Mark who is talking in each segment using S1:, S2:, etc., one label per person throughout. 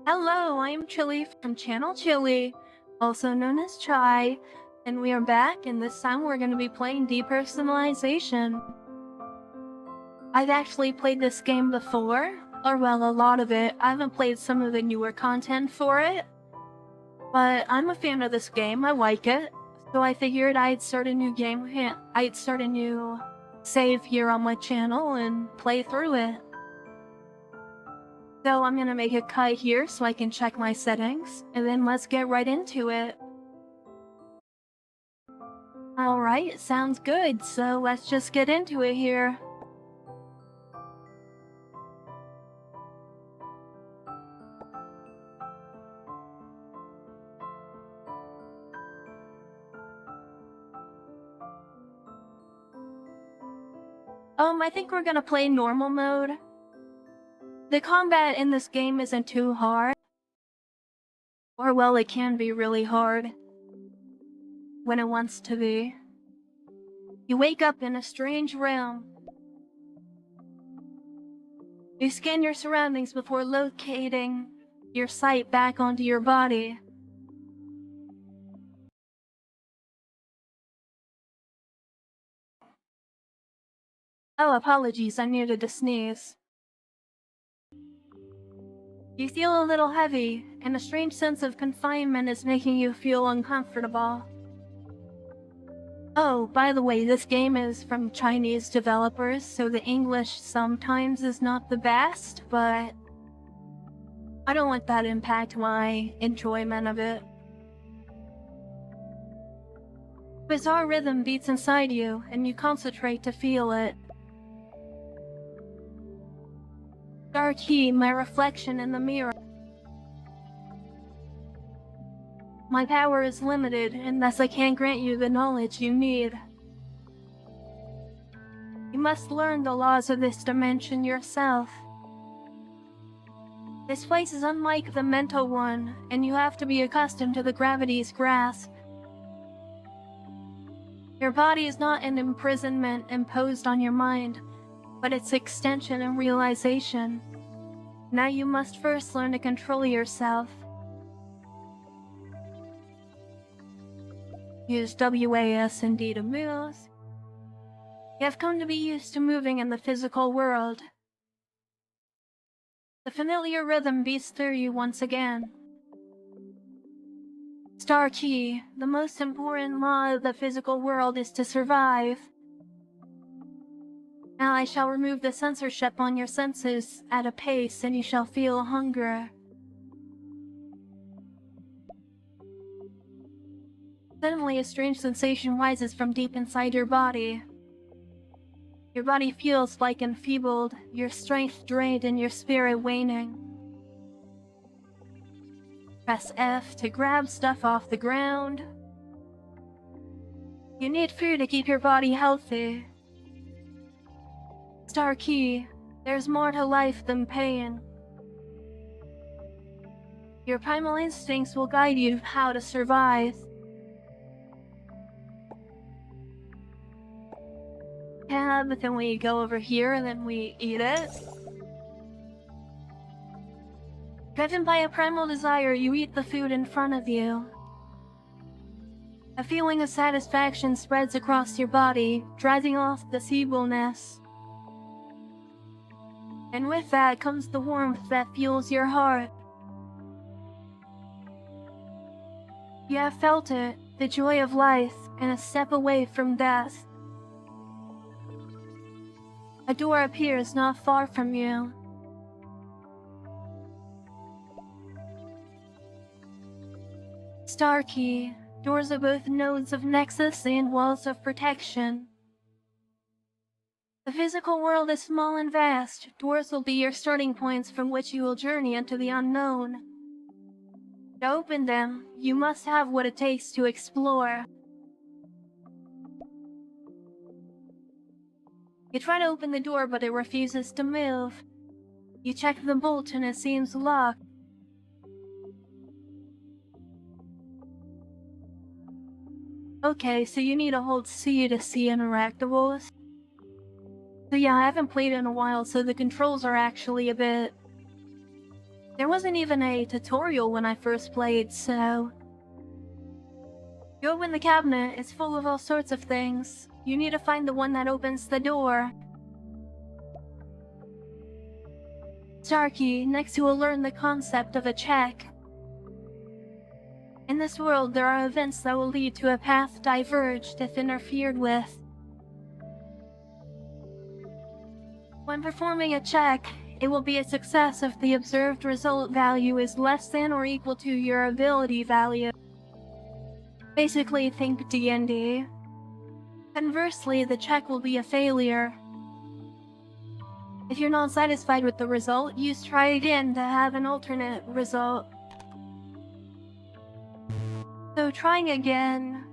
S1: Hello, I'm Chylli from Channel Chylli, also known as Chai, and we are back, and this time we're going to be playing Depersonalization. I've actually played this game before, or well, a lot of it. I haven't played some of the newer content for it, but I'm a fan of this game, I like it, so I figured I'd start a new game, I'd start a new save here on my channel and play through it. So I'm gonna make a cut here so I can check my settings, and then let's get right into it. Alright, sounds good, so let's just get into it here. I think we're gonna play normal mode. The combat in this game isn't too hard. Or well, it can be really hard. When it wants to be. You wake up in a strange realm. You scan your surroundings before locating your sight back onto your body. Oh, apologies, I needed to sneeze. You feel a little heavy, and a strange sense of confinement is making you feel uncomfortable. Oh, by the way, this game is from Chinese developers, so the English sometimes is not the best, but I don't let that impact my enjoyment of it. Bizarre rhythm beats inside you, and you concentrate to feel it. Dark key, my reflection in the mirror. My power is limited, and thus I can't grant you the knowledge you need. You must learn the laws of this dimension yourself. This place is unlike the mental one, and you have to be accustomed to the gravity's grasp. Your body is not an imprisonment imposed on your mind, but its extension and realization. Now you must first learn to control yourself. Use WASD to move. You have come to be used to moving in the physical world. The familiar rhythm beats through you once again. Star key, the most important law of the physical world is to survive. Now I shall remove the censorship on your senses at a pace, and you shall feel hunger. Suddenly a strange sensation rises from deep inside your body. Your body feels like enfeebled, your strength drained and your spirit waning. Press F to grab stuff off the ground. You need food to keep your body healthy. Star key, there's more to life than pain. Your primal instincts will guide you how to survive. But then we go over here and then we eat it. Driven by a primal desire, you eat the food in front of you. A feeling of satisfaction spreads across your body, driving off the feebleness. And with that comes the warmth that fuels your heart. You have felt it, the joy of life, and a step away from death. A door appears not far from you. Star key, doors are both nodes of nexus and walls of protection. The physical world is small and vast. Doors will be your starting points from which you will journey into the unknown. To open them, you must have what it takes to explore. You try to open the door, but it refuses to move. You check the bolt and it seems locked. Okay, so you need to hold C to see interactables. So yeah, I haven't played in a while, so the controls are actually a bit There wasn't even a tutorial when I first played, so... You open the cabinet, it's full of all sorts of things. You need to find the one that opens the door. Star key, next you will learn the concept of a check. In this world, there are events that will lead to a path diverged if interfered with. When performing a check, it will be a success if the observed result value is less than or equal to your ability value. Basically, think D&D. Conversely, the check will be a failure. If you're not satisfied with the result, use try again to have an alternate result. So trying again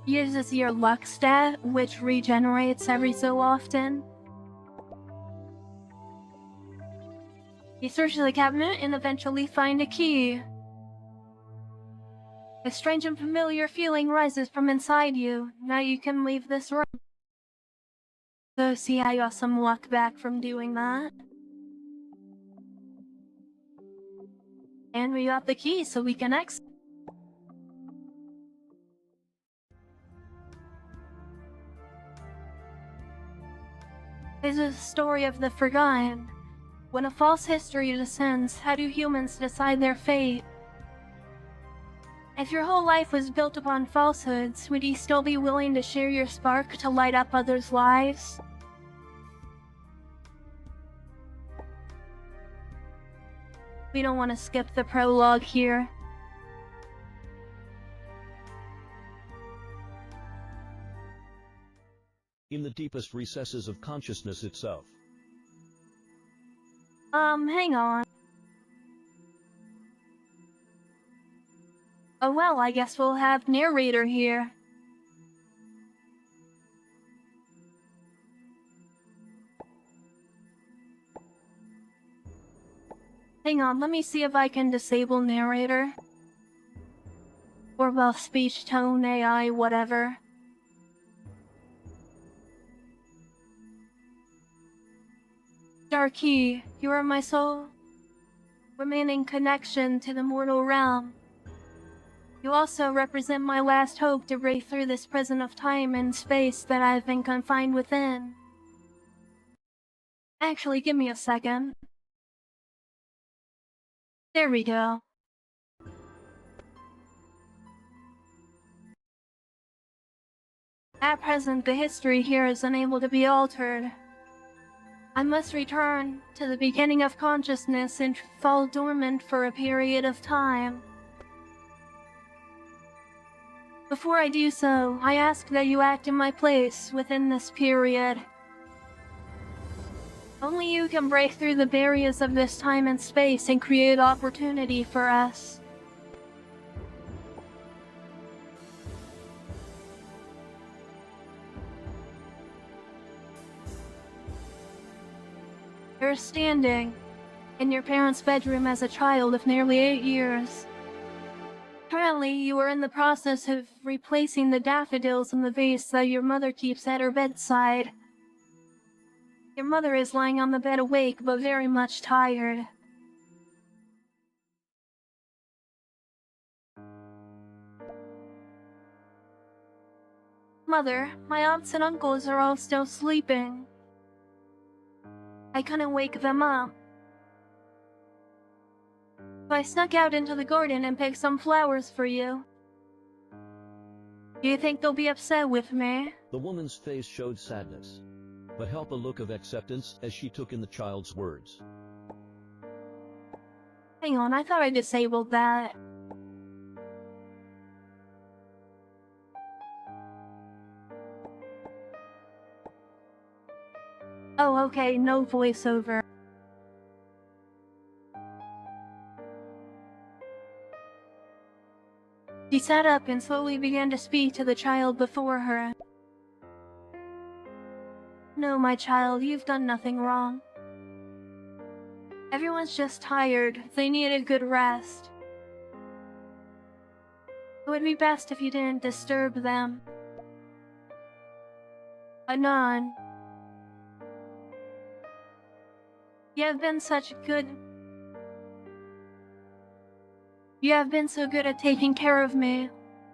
S1: uses your luck stat, which regenerates every so often. You search the cabinet and eventually find a key. A strange and familiar feeling rises from inside you. Now you can leave this room. So see, I got some luck back from doing that. And we got the key so we can exit. This is a story of the forgotten. When a false history descends, how do humans decide their fate? If your whole life was built upon falsehoods, would you still be willing to share your spark to light up others' lives? We don't want to skip the prologue here.
S2: In the deepest recesses of consciousness itself.
S1: Hang on. Oh well, I guess we'll have narrator here. Hang on, let me see if I can disable narrator. Or well, speech, tone, AI, whatever. Dark Key, you are my sole remaining connection to the mortal realm. You also represent my last hope to break through this prison of time and space that I've been confined within. Actually, give me a second. There we go. At present, the history here is unable to be altered. I must return to the beginning of consciousness and fall dormant for a period of time. Before I do so, I ask that you act in my place within this period. Only you can break through the barriers of this time and space and create opportunity for us. You're standing in your parents' bedroom as a child of nearly 8 years. Currently, you are in the process of replacing the daffodils in the vase that your mother keeps at her bedside. Your mother is lying on the bed awake, but very much tired. Mother, my aunts and uncles are all still sleeping. I couldn't wake them up. So I snuck out into the garden and picked some flowers for you. Do you think they'll be upset with me?
S2: The woman's face showed sadness, but held a look of acceptance as she took in the child's words.
S1: Hang on, I thought I disabled that. Oh, okay, no voiceover. She sat up and slowly began to speak to the child before her. No, my child, you've done nothing wrong. Everyone's just tired. They need a good rest. It would be best if you didn't disturb them. Anon. You have been such good You have been so good at taking care of me.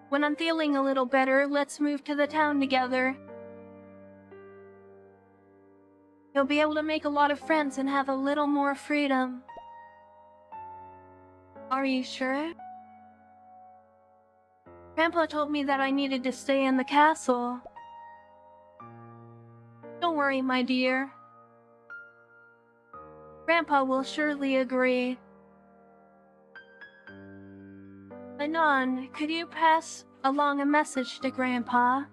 S1: When I'm feeling a little better, let's move to the town together. You'll be able to make a lot of friends and have a little more freedom. Are you sure? Grandpa told me that I needed to stay in the castle. Don't worry, my dear. Grandpa will surely agree. Anon, could you pass along a message to Grandpa?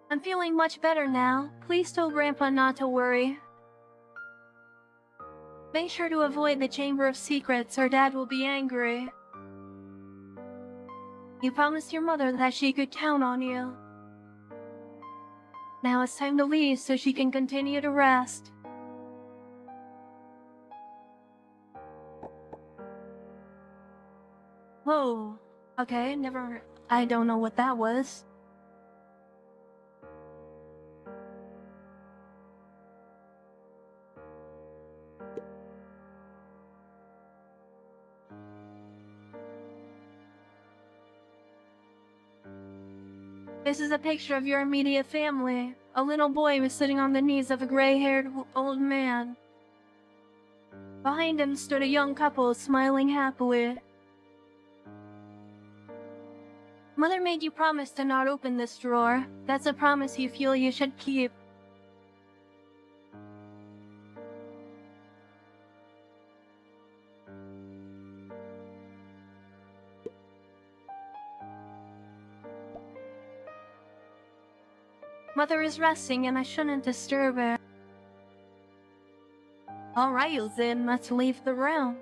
S1: I'm feeling much better now. Please tell Grandpa not to worry. Make sure to avoid the Chamber of Secrets or Dad will be angry. You promised your mother that she could count on you. Now it's time to leave so she can continue to rest. Whoa. Okay, I don't know what that was. This is a picture of your immediate family. A little boy was sitting on the knees of a gray-haired old man. Behind him stood a young couple smiling happily. Mother made you promise to not open this drawer. That's a promise you feel you should keep. Mother is resting and I shouldn't disturb her. Alright, then let's leave the room.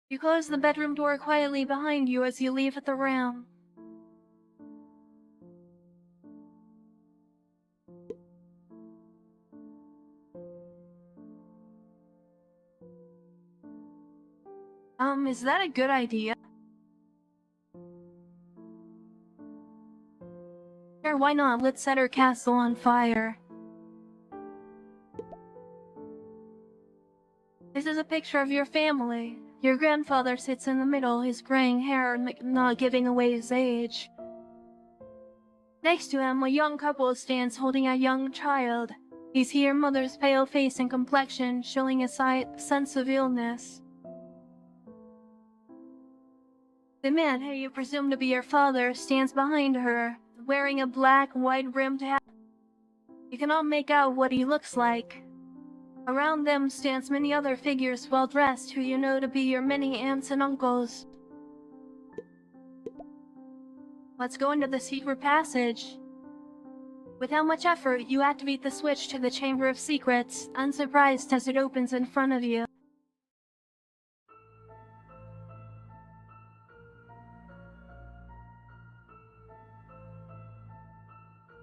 S1: You close the bedroom door quietly behind you as you leave the room. Is that a good idea? Sure, why not? Let's set our castle on fire. This is a picture of your family. Your grandfather sits in the middle, his graying hair not giving away his age. Next to him, a young couple stands holding a young child. You see your mother's pale face and complexion, showing a sense of illness. The man, who you presume to be your father, stands behind her, wearing a black, wide-brimmed hat. You cannot make out what he looks like. Around them stands many other figures well-dressed who you know to be your many aunts and uncles. Let's go into the secret passage. Without much effort, you activate the switch to the Chamber of Secrets, unsurprised as it opens in front of you.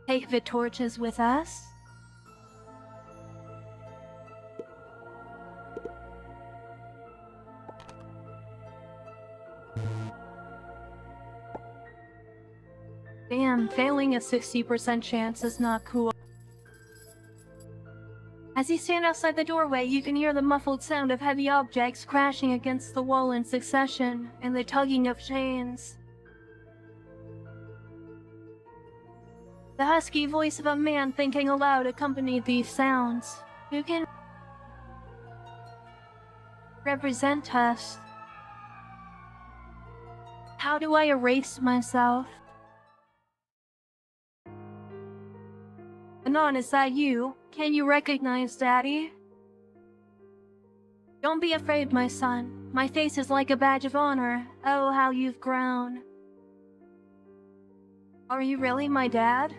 S1: Take the torches with us. Damn, failing a 60% chance is not cool. As you stand outside the doorway, you can hear the muffled sound of heavy objects crashing against the wall in succession, and the tugging of chains. The husky voice of a man thinking aloud accompanied these sounds. Who can represent us? How do I erase myself? Anon, is that you? Can you recognize Daddy? Don't be afraid, my son. My face is like a badge of honor. Oh, how you've grown. Are you really my dad?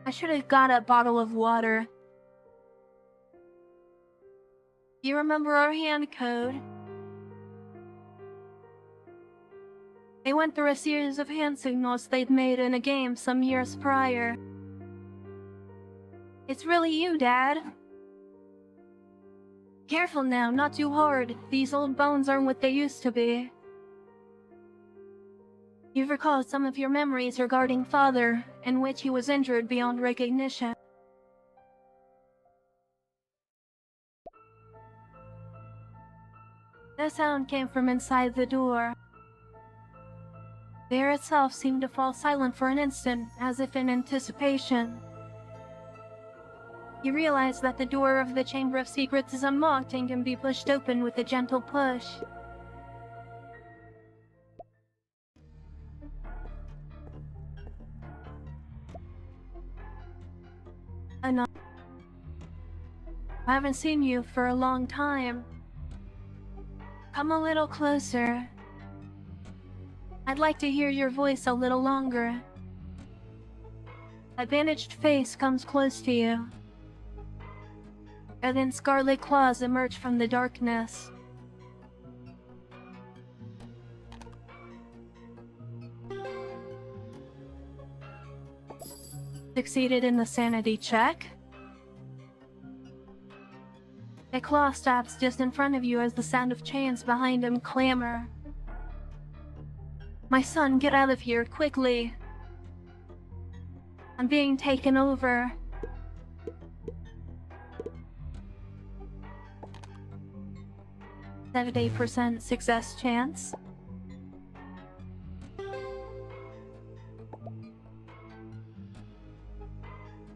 S1: I should have got a bottle of water. You remember our hand code? They went through a series of hand signals they'd made in a game some years prior. It's really you, Dad. Careful now, not too hard. These old bones aren't what they used to be. You recall some of your memories regarding Father, in which he was injured beyond recognition. The sound came from inside the door. The air itself seemed to fall silent for an instant, as if in anticipation. You realize that the door of the Chamber of Secrets is unlocked and can be pushed open with a gentle push. I haven't seen you for a long time. Come a little closer. I'd like to hear your voice a little longer. A bandaged face comes close to you. And then scarlet claws emerge from the darkness. Succeeded in the sanity check. A claw stops just in front of you as the sound of chains behind him clamor. My son, get out of here, quickly. I'm being taken over. That 8% success chance.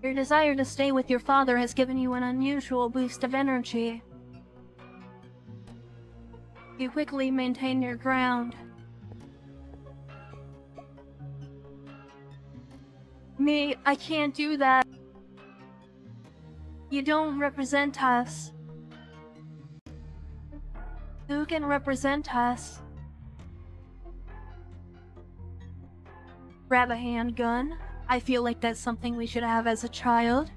S1: Your desire to stay with your father has given you an unusual boost of energy. You quickly maintain your ground. Me, I can't do that. You don't represent us. Who can represent us? Grab a handgun. I feel like that's something we should have as a child.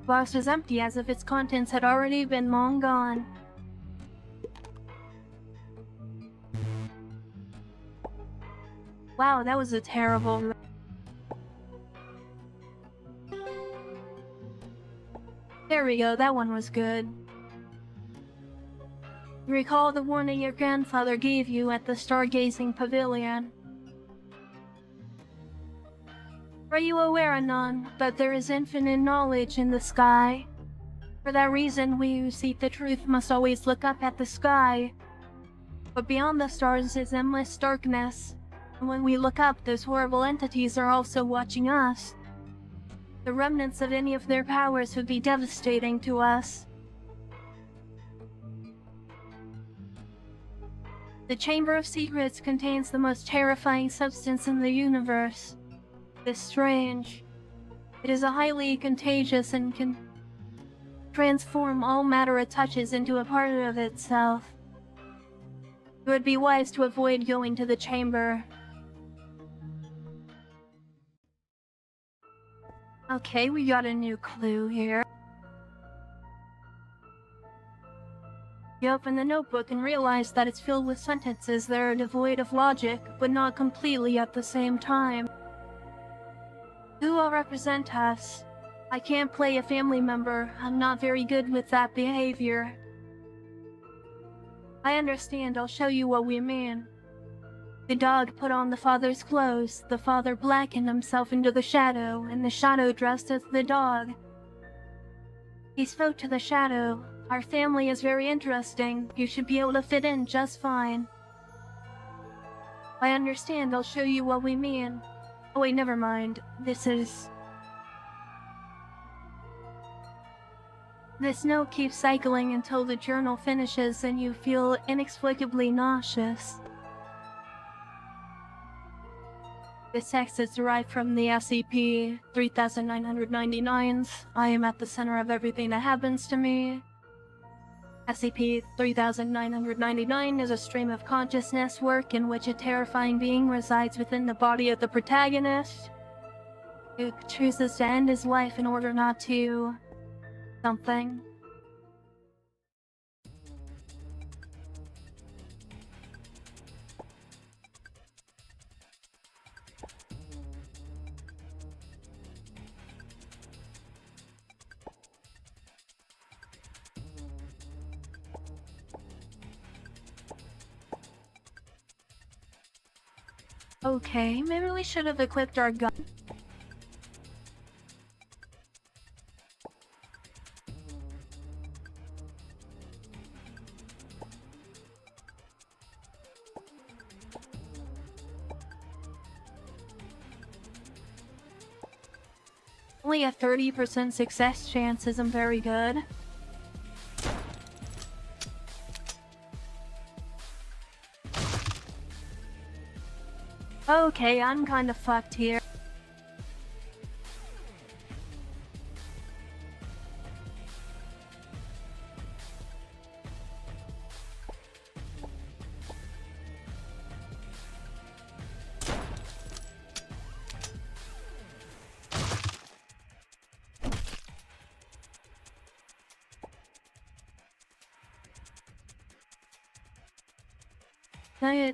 S1: Box was empty, as if its contents had already been long gone. Wow, that was a terrible... There we go, that one was good. Recall the warning your grandfather gave you at the stargazing pavilion. Are you aware, Anon, that there is infinite knowledge in the sky? For that reason, we who seek the truth must always look up at the sky. But beyond the stars is endless darkness, and when we look up, those horrible entities are also watching us. The remnants of any of their powers would be devastating to us. The Chamber of Secrets contains the most terrifying substance in the universe. The strange. It is a highly contagious and can transform all matter it touches into a part of itself. It would be wise to avoid going to the chamber. Okay, we got a new clue here. You open the notebook and realize that it's filled with sentences that are devoid of logic, but not completely at the same time. Who will represent us? I can't play a family member. I'm not very good with that behavior. I understand. I'll show you what we mean. The dog put on the father's clothes. The father blackened himself into the shadow, and the shadow dressed as the dog. He spoke to the shadow. Our family is very interesting. You should be able to fit in just fine. I understand. I'll show you what we mean. Oh wait, never mind. This note keeps cycling until the journal finishes and you feel inexplicably nauseous. This text is derived from the SCP-3999's I am at the center of everything that happens to me. SCP-3999 is a stream of consciousness work in which a terrifying being resides within the body of the protagonist, who chooses to end his life in order not to... something. Okay, maybe we should have equipped our gun. Only a 30% success chance isn't very good. Okay, I'm kinda fucked here.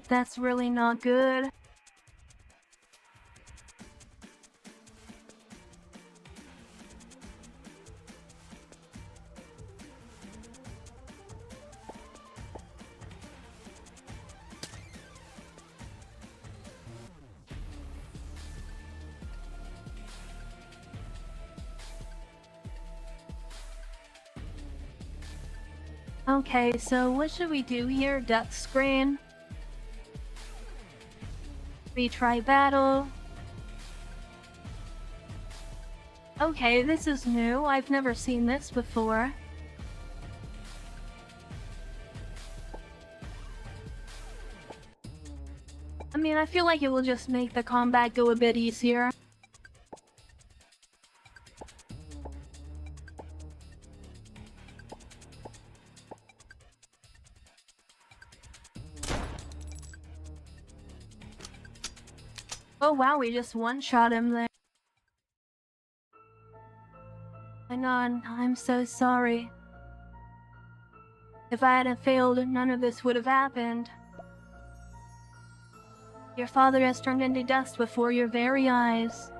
S1: That's really not good. Okay, so what should we do here? Death screen? Retry battle? Okay, this is new. I've never seen this before. I mean, I feel like it will just make the combat go a bit easier. Oh wow, we just one-shot him there. Anon, I'm so sorry. If I hadn't failed, none of this would have happened. Your father has turned into dust before your very eyes.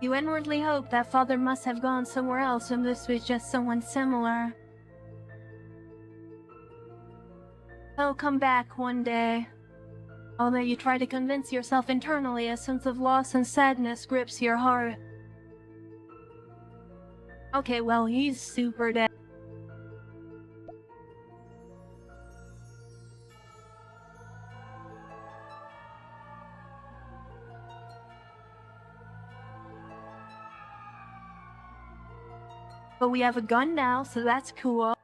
S1: You inwardly hope that father must have gone somewhere else and this was just someone similar. He'll come back one day. Although you try to convince yourself internally, a sense of loss and sadness grips your heart. Okay, well, he's super dead. But we have a gun now, so that's cool.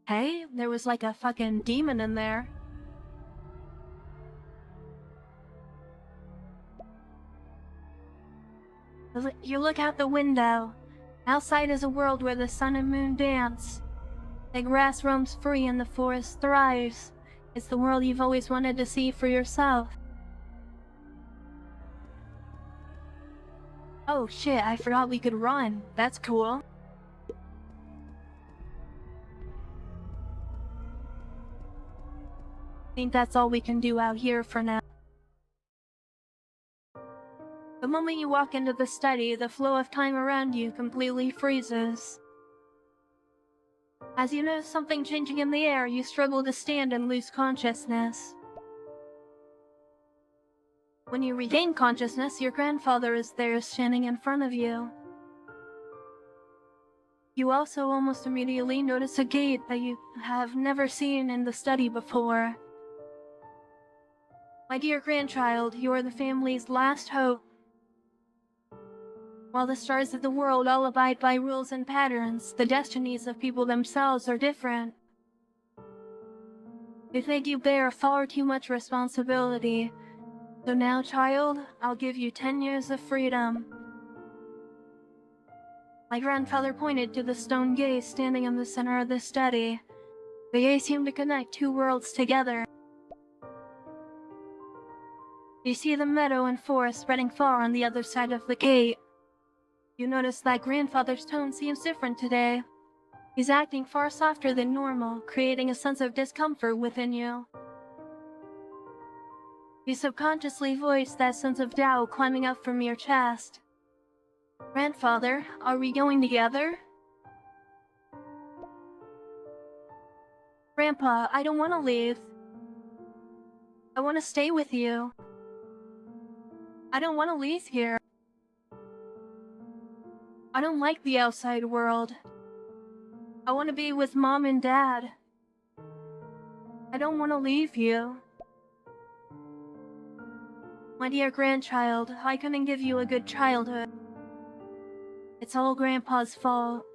S1: Hey, there was like a fucking demon in there. You look out the window. Outside is a world where the sun and moon dance. The grass roams free and the forest thrives. It's the world you've always wanted to see for yourself. Oh shit, I forgot we could run. That's cool. I think that's all we can do out here for now. The moment you walk into the study, the flow of time around you completely freezes. As you notice something changing in the air, you struggle to stand and lose consciousness. When you regain consciousness, your grandfather is there standing in front of you. You also almost immediately notice a gate that you have never seen in the study before. My dear grandchild, you are the family's last hope. While the stars of the world all abide by rules and patterns, the destinies of people themselves are different. They think you bear far too much responsibility. So now, child, I'll give you 10 years of freedom. My grandfather pointed to the stone gate standing in the center of the study. The gate seemed to connect two worlds together. You see the meadow and forest spreading far on the other side of the gate. You notice that grandfather's tone seems different today. He's acting far softer than normal, creating a sense of discomfort within you. You subconsciously voice that sense of doubt climbing up from your chest. Grandfather, are we going together? Grandpa, I don't want to leave. I want to stay with you. I don't want to leave here. I don't like the outside world. I want to be with Mom and Dad. I don't want to leave you. My dear grandchild, I couldn't give you a good childhood. It's all Grandpa's fault.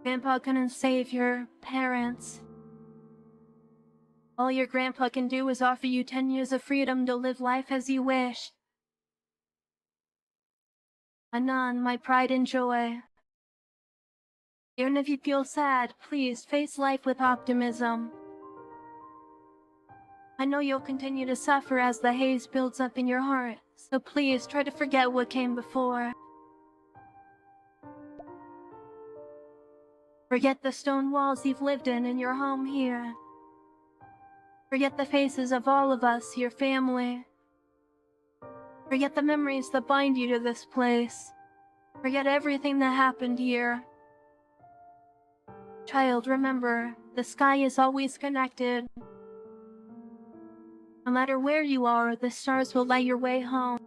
S1: Grandpa couldn't save your parents. All your grandpa can do is offer you 10 years of freedom to live life as you wish. Anon, my pride and joy. Even if you feel sad, please face life with optimism. I know you'll continue to suffer as the haze builds up in your heart, so please try to forget what came before. Forget the stone walls you've lived in your home here. Forget the faces of all of us, your family. Forget the memories that bind you to this place. Forget everything that happened here. Child, remember, the sky is always connected. No matter where you are, the stars will light your way home.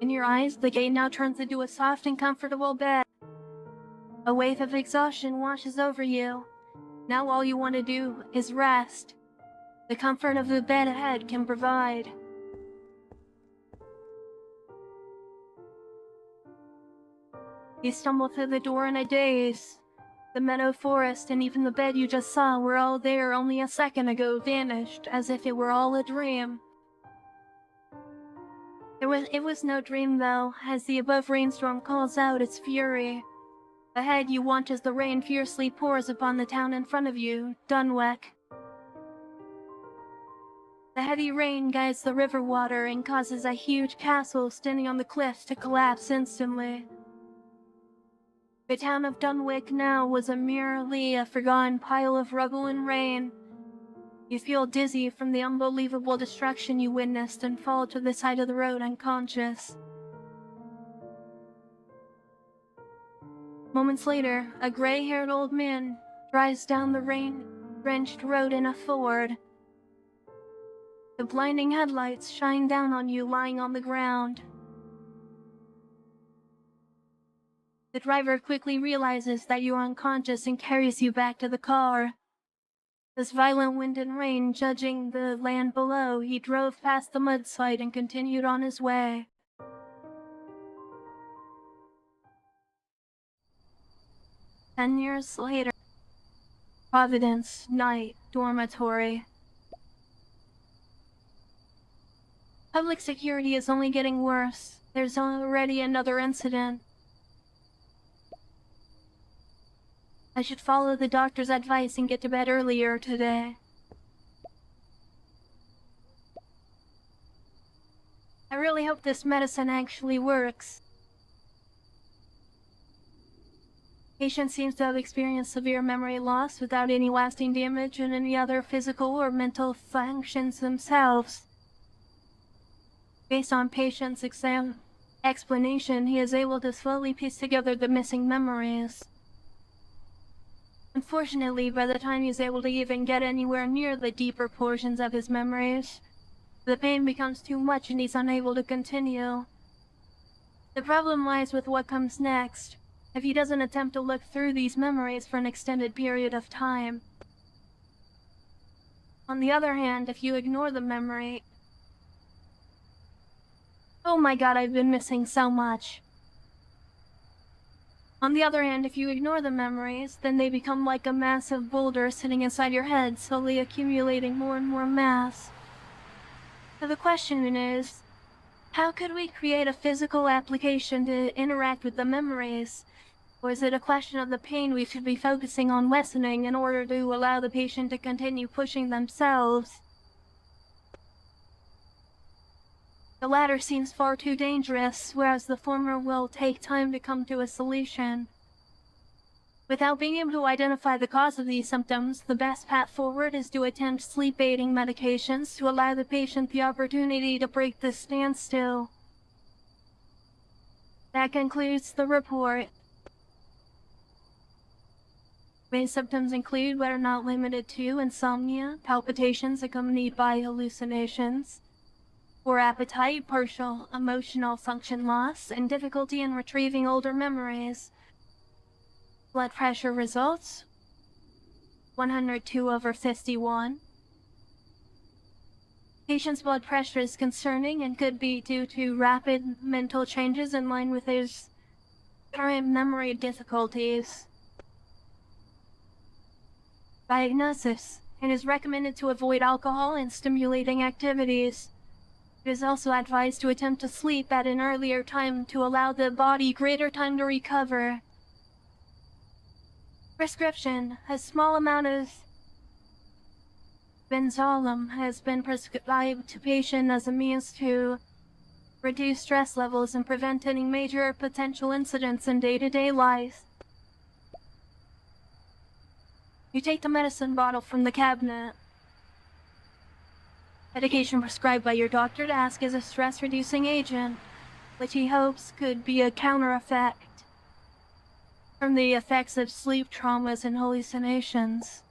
S1: In your eyes, the gate now turns into a soft and comfortable bed. A wave of exhaustion washes over you. Now all you want to do is rest. The comfort of the bed ahead can provide. You stumble through the door in a daze. The meadow forest and even the bed you just saw were all there only a second ago, vanished, as if it were all a dream. It was no dream though, as the above rainstorm calls out its fury. Ahead you watch as the rain fiercely pours upon the town in front of you, Dunwick. The heavy rain guides the river water and causes a huge castle standing on the cliffs to collapse instantly. The town of Dunwick now was merely a forgotten pile of rubble and rain. You feel dizzy from the unbelievable destruction you witnessed and fall to the side of the road unconscious. Moments later, a gray-haired old man drives down the rain-drenched road in a Ford. The blinding headlights shine down on you lying on the ground. The driver quickly realizes that you are unconscious and carries you back to the car. This violent wind and rain judging the land below, he drove past the mudslide and continued on his way. "10 years later. Providence, night, dormitory. Public security is only getting worse. There's already another incident. I should follow the doctor's advice and get to bed earlier today. I really hope this medicine actually works. Patient seems to have experienced severe memory loss without any lasting damage in any other physical or mental functions themselves. Based on patient's explanation, he is able to slowly piece together the missing memories. Unfortunately, by the time he's able to even get anywhere near the deeper portions of his memories, the pain becomes too much and he's unable to continue. The problem lies with what comes next, if he doesn't attempt to look through these memories for an extended period of time. On the other hand, if you ignore the memory... Oh my god, I've been missing so much. On the other hand, if you ignore the memories, then they become like a massive boulder sitting inside your head, slowly accumulating more and more mass. So the question is, how could we create a physical application to interact with the memories? Or is it a question of the pain we should be focusing on lessening in order to allow the patient to continue pushing themselves? The latter seems far too dangerous, whereas the former will take time to come to a solution. Without being able to identify the cause of these symptoms, the best path forward is to attempt sleep-aiding medications to allow the patient the opportunity to break this standstill. That concludes the report. Main symptoms include, but are not limited to, insomnia, palpitations accompanied by hallucinations, poor appetite, partial emotional function loss, and difficulty in retrieving older memories. Blood pressure results 102/51. Patient's blood pressure is concerning and could be due to rapid mental changes in line with his current memory difficulties. Diagnosis: it is recommended to avoid alcohol and stimulating activities. It is also advised to attempt to sleep at an earlier time to allow the body greater time to recover. Prescription: a small amount of benzoylum has been prescribed to patient as a means to reduce stress levels and prevent any major potential incidents in day-to-day life. You take the medicine bottle from the cabinet. Medication prescribed by your doctor to ask is a stress-reducing agent, which he hopes could be a counter-effect from the effects of sleep traumas and hallucinations.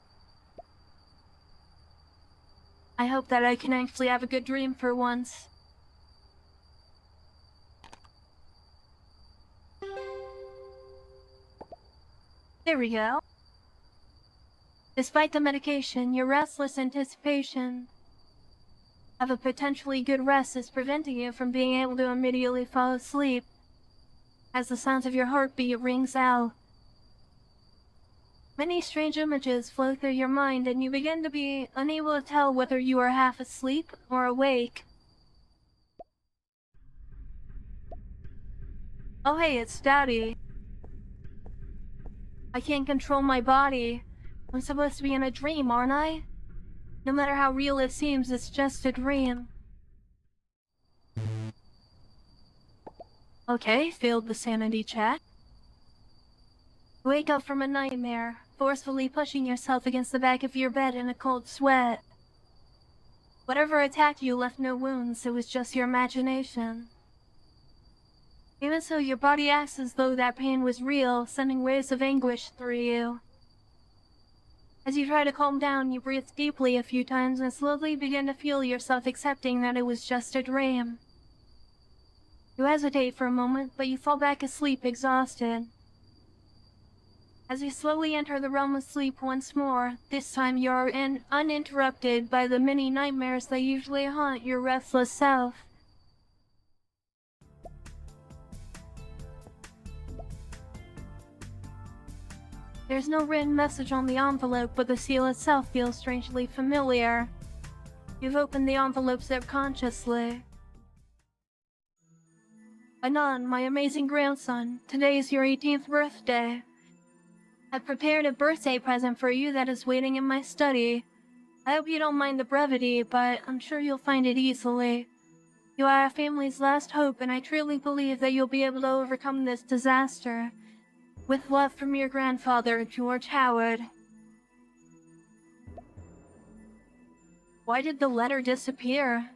S1: I hope that I can actually have a good dream for once. There we go. Despite the medication, your restless anticipation of a potentially good rest is preventing you from being able to immediately fall asleep as the sounds of your heartbeat rings out. Many strange images flow through your mind and you begin to be unable to tell whether you are half asleep or awake. Oh hey, it's Daddy. I can't control my body. I'm supposed to be in a dream, aren't I? No matter how real it seems, it's just a dream. Okay, failed the sanity check. Wake up from a nightmare, forcefully pushing yourself against the back of your bed in a cold sweat. Whatever attacked you left no wounds, it was just your imagination. Even so, your body acts as though that pain was real, sending waves of anguish through you. As you try to calm down, you breathe deeply a few times and slowly begin to feel yourself accepting that it was just a dream. You hesitate for a moment, but you fall back asleep exhausted. As you slowly enter the realm of sleep once more, this time you are uninterrupted by the many nightmares that usually haunt your restless self. There's no written message on the envelope, but the seal itself feels strangely familiar. You've opened the envelope subconsciously. Anon, my amazing grandson, today is your 18th birthday. I've prepared a birthday present for you that is waiting in my study. I hope you don't mind the brevity, but I'm sure you'll find it easily. You are our family's last hope, and I truly believe that you'll be able to overcome this disaster. With love from your grandfather, George Howard. Why did the letter disappear?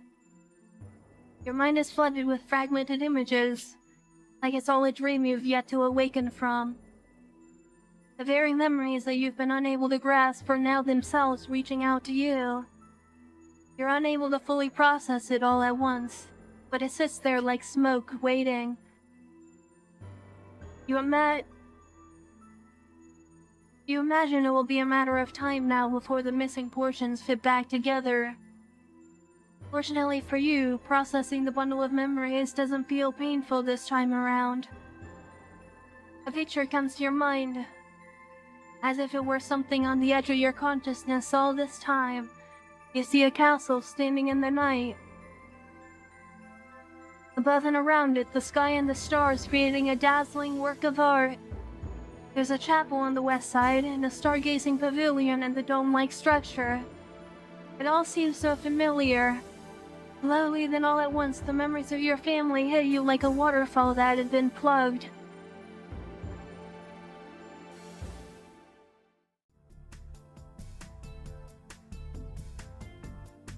S1: Your mind is flooded with fragmented images, like it's all a dream you've yet to awaken from. The very memories that you've been unable to grasp are now themselves reaching out to you. You're unable to fully process it all at once, but it sits there like smoke, waiting. You imagine it will be a matter of time now before the missing portions fit back together. Fortunately for you, processing the bundle of memories doesn't feel painful this time around. A picture comes to your mind, as if it were something on the edge of your consciousness all this time. You see a castle standing in the night. Above and around it, the sky and the stars creating a dazzling work of art. There's a chapel on the west side, and a stargazing pavilion in the dome-like structure. It all seems so familiar. Slowly, then all at once, the memories of your family hit you like a waterfall that had been plugged.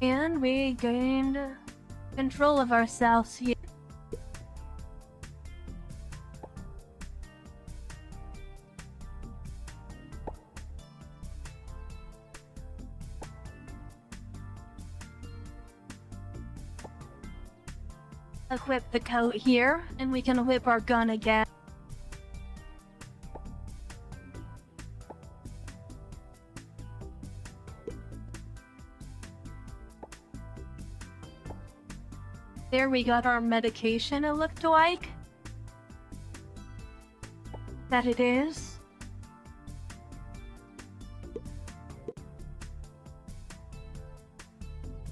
S1: And we gained control of ourselves here. Equip the coat here, and we can equip our gun again. There we got our medication, it looked like. That it is.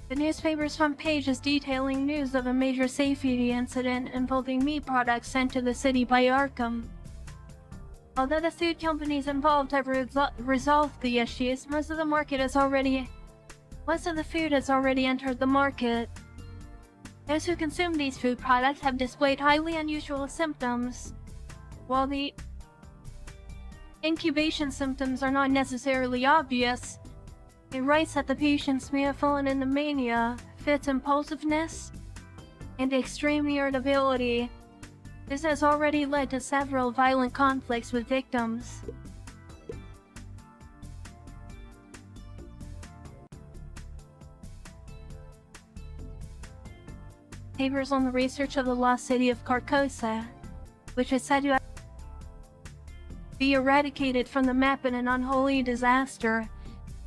S1: The newspaper's front page is detailing news of a major safety incident involving meat products sent to the city by Arkham. Although the food companies involved have resolved the issues, most of the food has already entered the market. Those who consume these food products have displayed highly unusual symptoms. While the incubation symptoms are not necessarily obvious, it writes that the patients may have fallen into mania, fits impulsiveness, and extreme irritability. This has already led to several violent conflicts with victims. Papers on the research of the lost city of Carcosa, which is said to be eradicated from the map in an unholy disaster.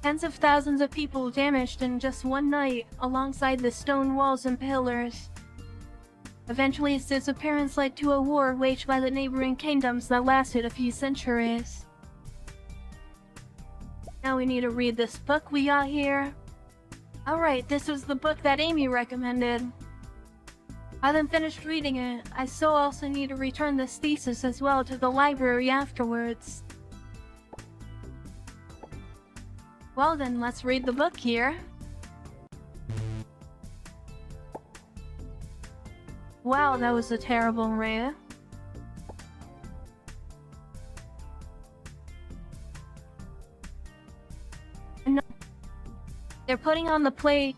S1: Tens of thousands of people damaged in just one night, alongside the stone walls and pillars. Eventually, its disappearance led to a war waged by the neighboring kingdoms that lasted a few centuries. Now we need to read this book we got here. Alright, this was the book that Amy recommended. I then finished reading it. I still also need to return this thesis as well to the library afterwards. Well then, let's read the book here. Wow, that was a terrible read. No. They're putting on the play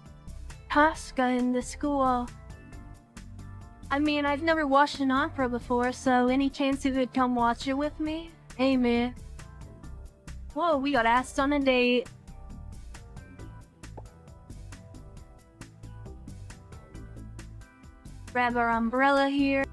S1: Tosca in the school. I mean, I've never watched an opera before, so any chance you could come watch it with me? Amy. Whoa, we got asked on a date. Grab our umbrella here.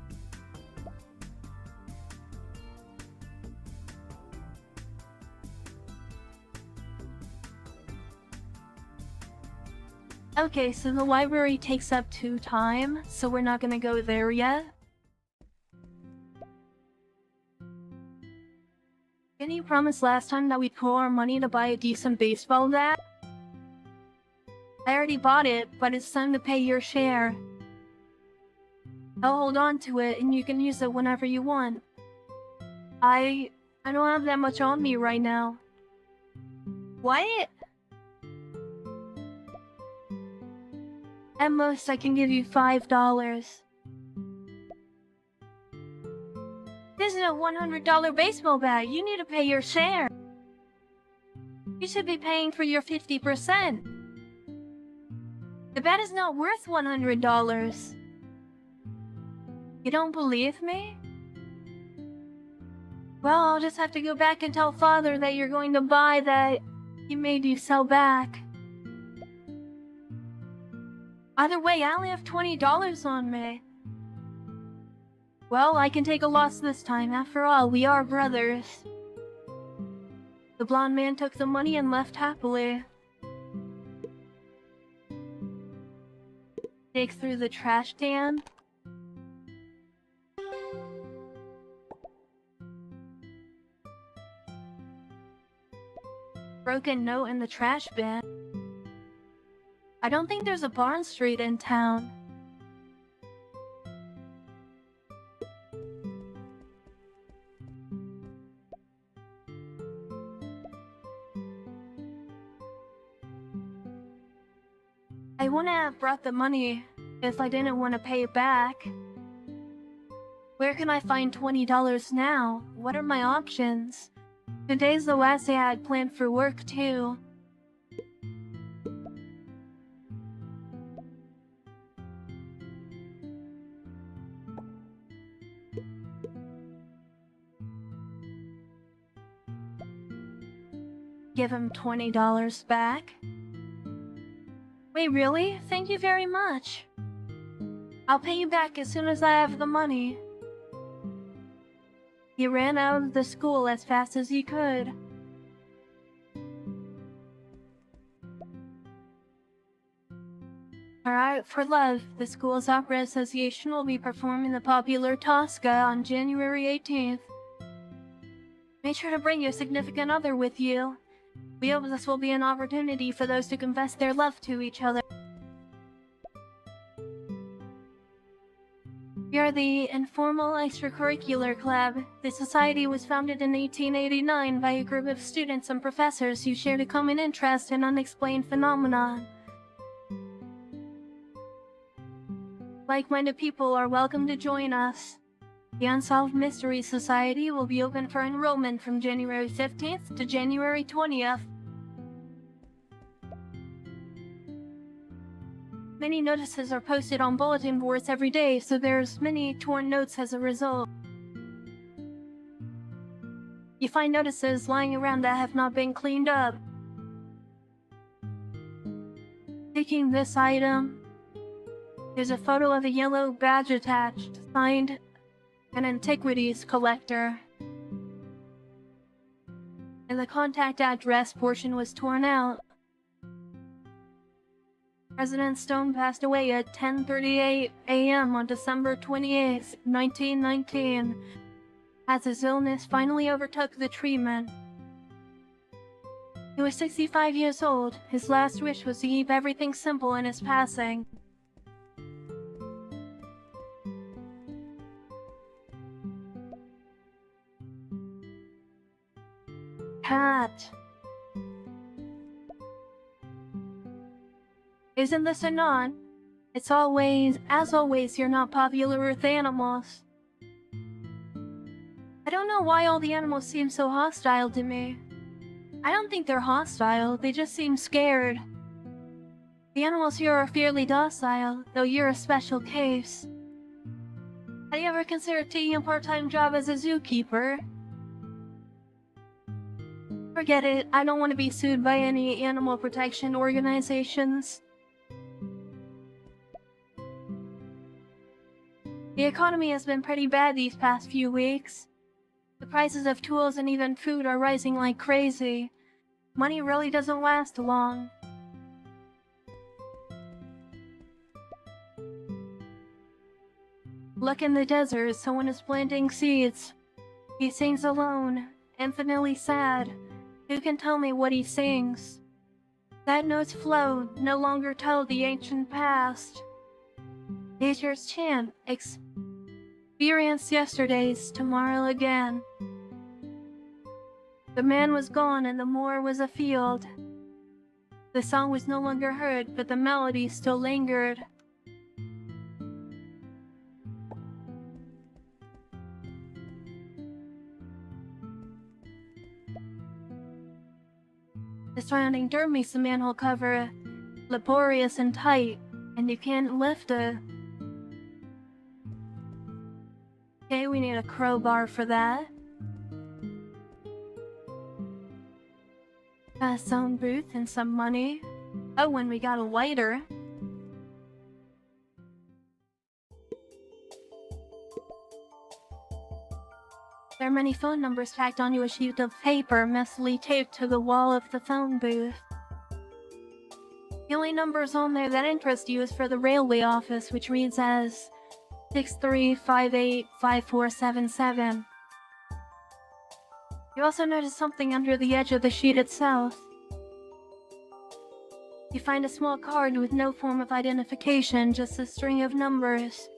S1: Okay, so the library takes up 2 time, so we're not gonna go there yet. Didn't you promise last time that we'd pool our money to buy a decent baseball bat? I already bought it, but it's time to pay your share. I'll hold on to it, and you can use it whenever you want. I don't have that much on me right now. What? At most, I can give you $5. This is a $100 baseball bat. You need to pay your share. You should be paying for your 50%. The bat is not worth $100. You don't believe me? Well, I'll just have to go back and tell Father that you're going to buy that he made you sell back. Either way, I only have $20 on me. Well, I can take a loss this time. After all, we are brothers. The blonde man took the money and left happily. Dig through the trash can. Broken note in the trash bin. I don't think there's a Barn Street in town. I wouldn't have brought the money if I didn't want to pay it back. Where can I find $20 now? What are my options? Today's the last day I had planned for work, too. Give him $20 back. Wait, really? Thank you very much. I'll pay you back as soon as I have the money. He ran out of the school as fast as he could. Alright, for love, the school's opera association will be performing the popular Tosca on January 18th. Make sure to bring your significant other with you. We hope this will be an opportunity for those to confess their love to each other. We are the Informal Extracurricular Club. The society was founded in 1889 by a group of students and professors who shared a common interest in unexplained phenomena. Like-minded people are welcome to join us. The Unsolved Mysteries Society will be open for enrollment from January 15th to January 20th. Many notices are posted on bulletin boards every day, so there's many torn notes as a result. You find notices lying around that have not been cleaned up. Taking this item, there's a photo of a yellow badge attached, signed an antiquities collector. And the contact address portion was torn out. President Stone passed away at 10:38 a.m. on December 28, 1919, as his illness finally overtook the treatment. He was 65 years old. His last wish was to keep everything simple in his passing. Cat. Isn't this a non? As always, you're not popular with animals. I don't know why all the animals seem so hostile to me. I don't think they're hostile, they just seem scared. The animals here are fairly docile, though you're a special case. Have you ever considered taking a part-time job as a zookeeper? Forget it, I don't want to be sued by any animal protection organizations. The economy has been pretty bad these past few weeks. The prices of tools and even food are rising like crazy. Money really doesn't last long. Look in the desert, someone is planting seeds. He sings alone, infinitely sad. Who can tell me what he sings? That note's flow no longer tell the ancient past. Nature's chant, experience yesterday's tomorrow again. The man was gone and the moor was a field. The song was no longer heard, but the melody still lingered. The surrounding dirt makes the manhole cover laborious and tight, and you can't lift it. Okay, we need a crowbar for that. A sound booth and some money. Oh, and we got a lighter. There are many phone numbers tacked onto a sheet of paper, messily taped to the wall of the phone booth. The only numbers on there that interest you is for the railway office, which reads as 63585477. You also notice something under the edge of the sheet itself. You find a small card with no form of identification, just a string of numbers.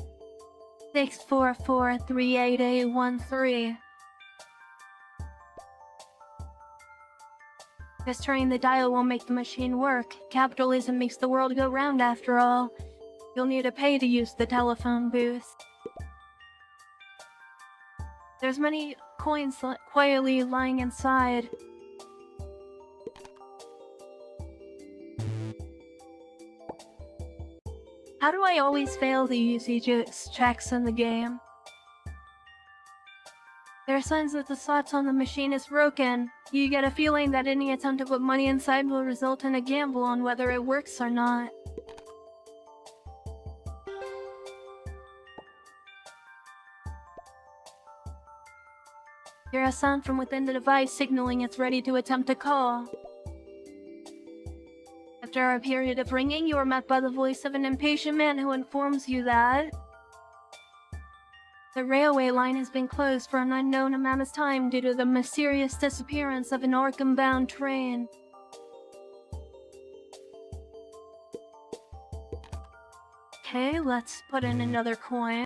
S1: 6443813. Just turning the dial won't make the machine work. Capitalism makes the world go round after all. You'll need to pay to use the telephone booth. There's many coins quietly lying inside. How do I always fail the usage checks in the game? There are signs that the slots on the machine is broken. You get a feeling that any attempt to put money inside will result in a gamble on whether it works or not. Hear a sound from within the device signaling it's ready to attempt a call. After a period of ringing, you are met by the voice of an impatient man who informs you that the railway line has been closed for an unknown amount of time due to the mysterious disappearance of an Arkham-bound train. Okay, let's put in another coin.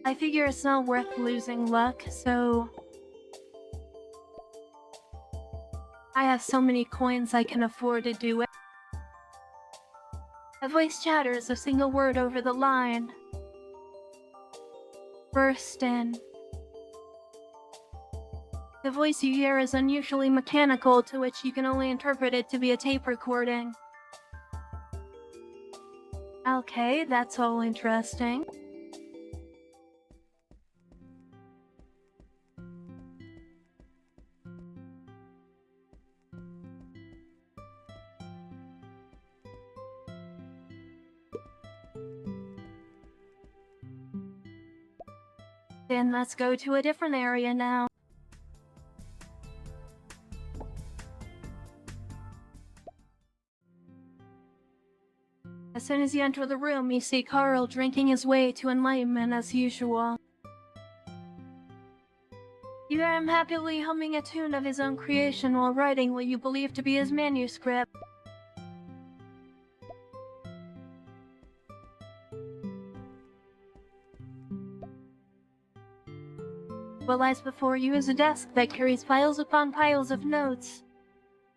S1: I figure it's not worth losing luck, so I have so many coins I can afford to do it. A voice chatters a single word over the line. Burst in. The voice you hear is unusually mechanical, to which you can only interpret it to be a tape recording. Okay, that's all interesting. Then let's go to a different area now. As soon as you enter the room, you see Carl drinking his way to enlightenment as usual. You hear him happily humming a tune of his own creation while writing what you believe to be his manuscript. What lies before you is a desk that carries piles upon piles of notes.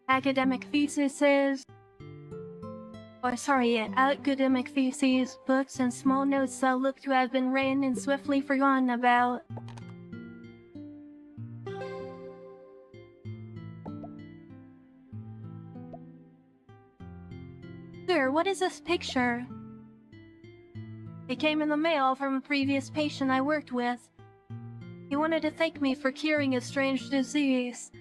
S1: Academic theses, books, and small notes that look to have been written and swiftly forgotten about. Sir, what is this picture? It came in the mail from a previous patient I worked with. He wanted to thank me for curing a strange disease.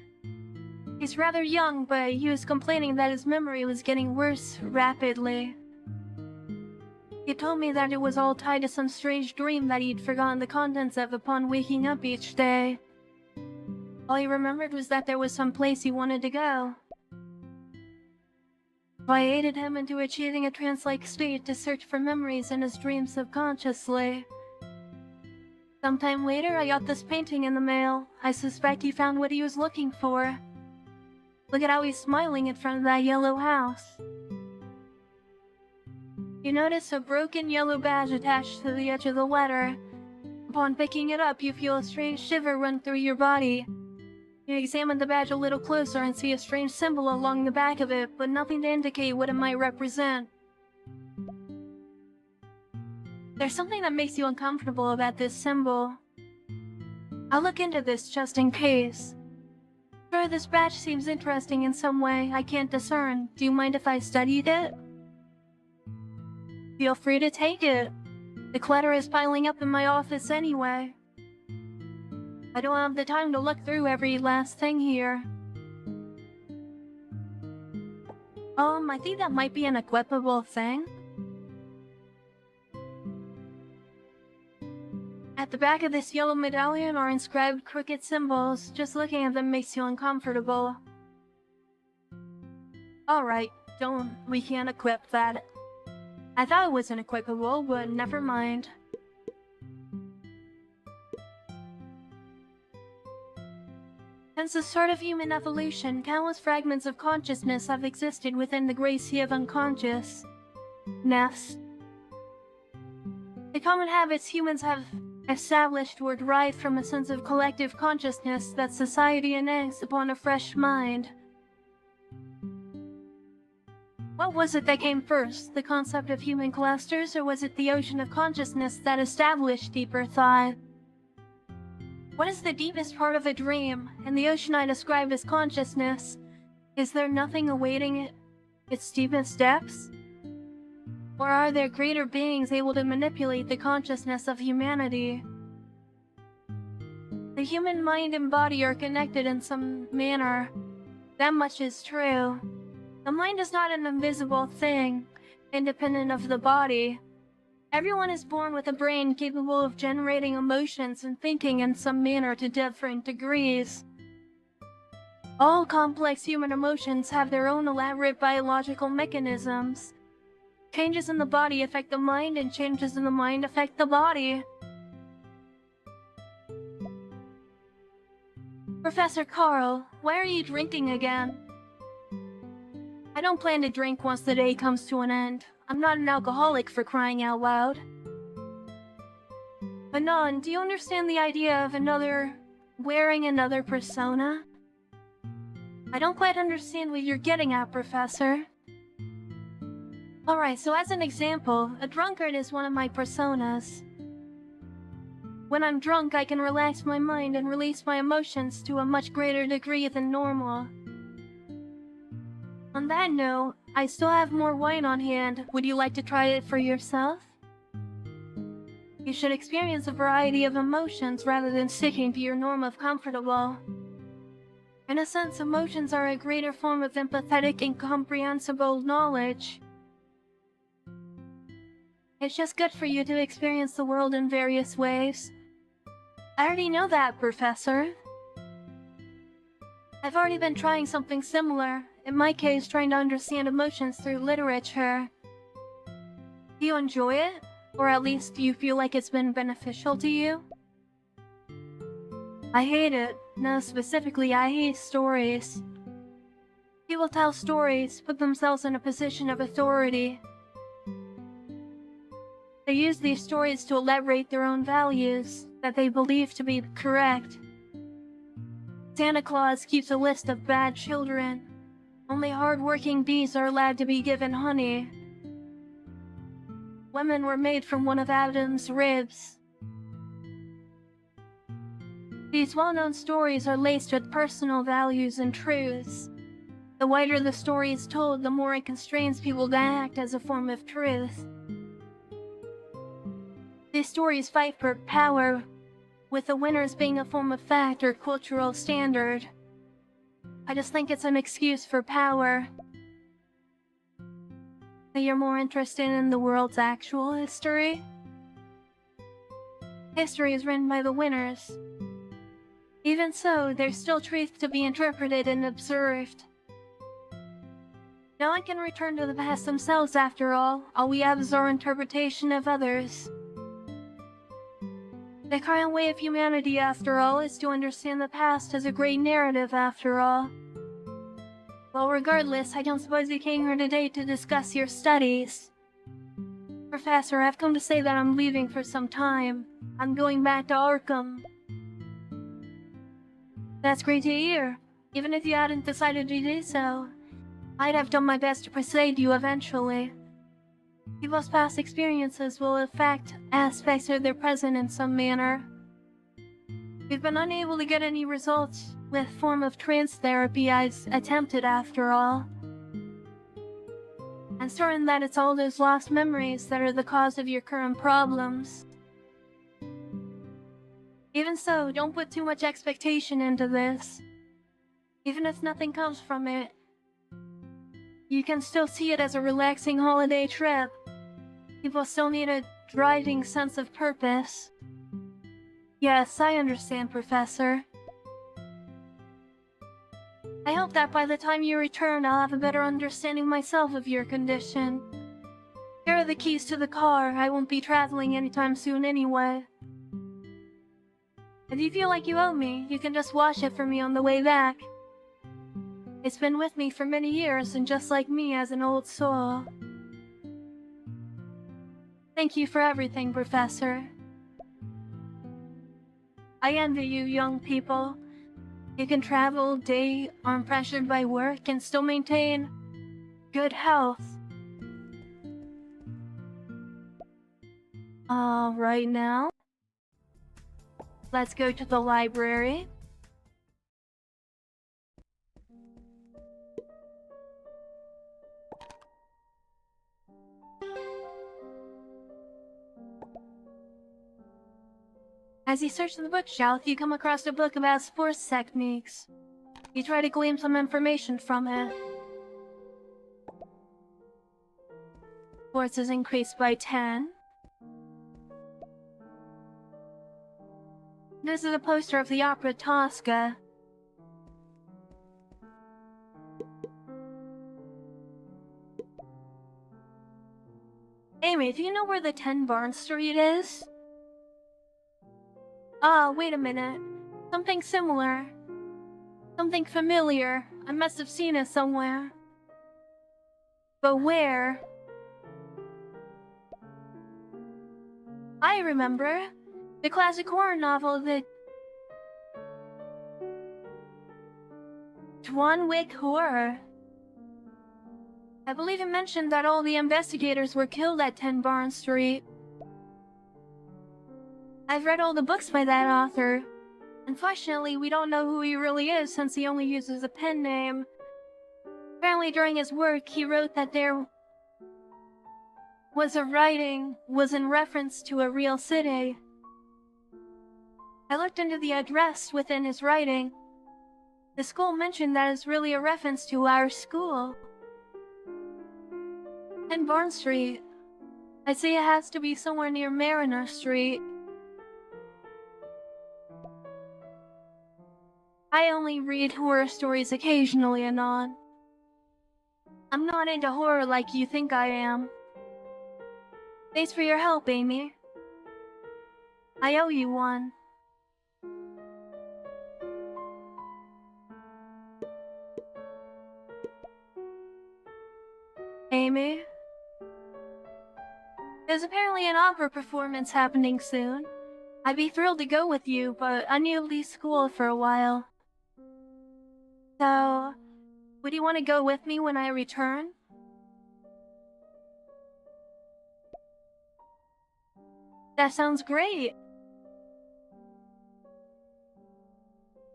S1: He's rather young, but he was complaining that his memory was getting worse rapidly. He told me that it was all tied to some strange dream that he'd forgotten the contents of upon waking up each day. All he remembered was that there was some place he wanted to go. So I aided him into achieving a trance-like state to search for memories in his dreams subconsciously. Sometime later, I got this painting in the mail. I suspect he found what he was looking for. Look at how he's smiling in front of that yellow house. You notice a broken yellow badge attached to the edge of the letter. Upon picking it up, you feel a strange shiver run through your body. You examine the badge a little closer and see a strange symbol along the back of it, but nothing to indicate what it might represent. There's something that makes you uncomfortable about this symbol. I'll look into this just in case. Sure, this badge seems interesting in some way I can't discern. Do you mind if I studied it? Feel free to take it. The clutter is piling up in my office anyway. I don't have the time to look through every last thing here. I think that might be an equipable thing. At the back of this yellow medallion are inscribed crooked symbols. Just looking at them makes you uncomfortable. Alright, we can't equip that. I thought it was unequipable, but never mind. Since the start of human evolution, countless fragments of consciousness have existed within the gray sea of unconsciousness. The common habits humans have established were derived from a sense of collective consciousness that society enacts upon a fresh mind. What was it that came first, the concept of human clusters, or was it the ocean of consciousness that established deeper thought? What is the deepest part of a dream, and the ocean I describe as consciousness? Is there nothing awaiting its deepest depths? Or are there greater beings able to manipulate the consciousness of humanity? The human mind and body are connected in some manner. That much is true. The mind is not an invisible thing. independent of the body. Everyone is born with a brain capable of generating emotions and thinking in some manner to different degrees. All complex human emotions have their own elaborate biological mechanisms. Changes in the body affect the mind, and changes in the mind affect the body. Professor Carl, why are you drinking again? I don't plan to drink once the day comes to an end. I'm not an alcoholic, for crying out loud. Anon, do you understand the idea of wearing another persona? I don't quite understand what you're getting at, Professor. Alright, so as an example, a drunkard is one of my personas. When I'm drunk, I can relax my mind and release my emotions to a much greater degree than normal. On that note, I still have more wine on hand. Would you like to try it for yourself? You should experience a variety of emotions rather than sticking to your norm of comfortable. In a sense, emotions are a greater form of empathetic and comprehensible knowledge. It's just good for you to experience the world in various ways. I already know that, Professor. I've already been trying something similar, in my case trying to understand emotions through literature. Do you enjoy it? Or at least do you feel like it's been beneficial to you? I hate it. No, specifically, I hate stories. People tell stories, put themselves in a position of authority. They use these stories to elaborate their own values, that they believe to be correct. Santa Claus keeps a list of bad children. Only hard-working bees are allowed to be given honey. Women were made from one of Adam's ribs. These well-known stories are laced with personal values and truths. The wider the story is told, the more it constrains people to act as a form of truth. These stories fight for power, with the winners being a form of fact or cultural standard. I just think it's an excuse for power. That you're more interested in the world's actual history? History is written by the winners. Even so, there's still truth to be interpreted and observed. No one can return to the past themselves after all we have is our interpretation of others. The current way of humanity, after all, is to understand the past as a great narrative, after all. Well, regardless, I don't suppose you came here today to discuss your studies. Professor, I've come to say that I'm leaving for some time. I'm going back to Arkham. That's great to hear. Even if you hadn't decided to do so, I'd have done my best to persuade you eventually. People's past experiences will affect aspects of their present in some manner. We've been unable to get any results with form of trance therapy I've attempted, after all. I'm certain that it's all those lost memories that are the cause of your current problems. Even so, don't put too much expectation into this. Even if nothing comes from it, you can still see it as a relaxing holiday trip. People still need a driving sense of purpose. Yes, I understand, Professor. I hope that by the time you return, I'll have a better understanding myself of your condition. Here are the keys to the car. I won't be traveling anytime soon anyway. If you feel like you owe me, you can just wash it for me on the way back. It's been with me for many years, and just like me, as an old soul. Thank you for everything, Professor. I envy you, young people. You can travel, date, aren't pressured by work, and still maintain good health. Right now, let's go to the library. As you search the bookshelf, you come across a book about sports techniques. You try to glean some information from it. force is increased by 10. This is a poster of the opera Tosca. Amy, do you know where the 10 Barn Street is? Ah, wait a minute. Something similar. Something familiar. I must have seen it somewhere. But where? I remember. The classic horror novel, the Wick Horror. I believe it mentioned that all the investigators were killed at 10 Barn Street. I've read all the books by that author. Unfortunately, we don't know who he really is since he only uses a pen name. Apparently during his work, he wrote that there was in reference to a real city. I looked into the address within his writing. The school mentioned that it's really a reference to our school. 10 Barn Street. I'd say it has to be somewhere near Mariner Street. I only read horror stories occasionally, Anon. I'm not into horror like you think I am. Thanks for your help, Amy. I owe you one. Amy? There's apparently an opera performance happening soon. I'd be thrilled to go with you, but I need to leave school for a while. So, would you want to go with me when I return? That sounds great.